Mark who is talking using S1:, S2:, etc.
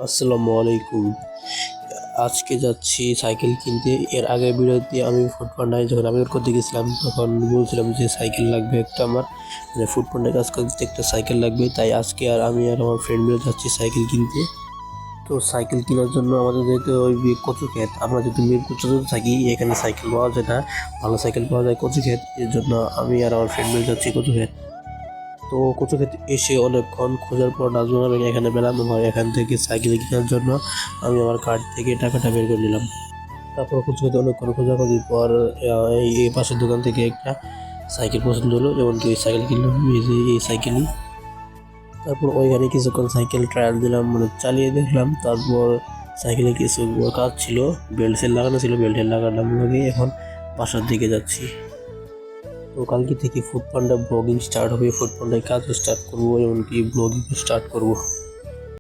S1: আসসালামু আলাইকুম। আজকে যাচ্ছি সাইকেল কিনতে। এর আগের ভিডিওতে আমি ফুডপান্ডায় যখন আবেদন করতে গেছিলাম তখন বলছিলাম যে সাইকেল লাগবে একটা আমার, মানে ফুডপান্ডায় কাজ করতে একটা সাইকেল লাগবে। তাই আজকে আমি আর আমার ফ্রেন্ড মিলে যাচ্ছি সাইকেল কিনতে। তো সাইকেল কেনার জন্য আমাদের যেতে ওই কচুক্ষেত, আমরা যদি কচুতে থাকি এখানে সাইকেল পাওয়া যায় না, ভালো সাইকেল পাওয়া যায় কচুক্ষেত। এর জন্য আমি আর আমার ফ্রেন্ড মিলে যাচ্ছি কচুক্ষেত। তো কচুক্ষেতে এসে অনেকক্ষণ খোঁজার পর নাজমুল আমিন এখানে পেলাম এবং এখান থেকে সাইকেল কেনার জন্য আমি আমার কার্ড থেকে টাকাটা বের করে নিলাম। তারপর কচুক্ষেতে অনেকক্ষণ খোঁজাখুঁজির পর এই পাশের দোকান থেকে একটা সাইকেল পছন্দ হলো, এমনকি এই সাইকেল কিনলাম, এই সাইকেলই। তারপর ওইখানে কিছুক্ষণ সাইকেল ট্রায়াল দিলাম, মানে চালিয়ে দেখলাম। তারপর সাইকেলে কিছু কাজ ছিল, বেল্ট সেল লাগানো ছিল, বেল্টের লাগালাম, লাগিয়ে এখন বাসার দিকে যাচ্ছি। তো কালকে থেকে ফুডপান্ডা ব্লগিং স্টার্ট হবে, ফুডপান্ডায় কাজ স্টার্ট করবো, এমনকি ব্লগিং স্টার্ট করবো।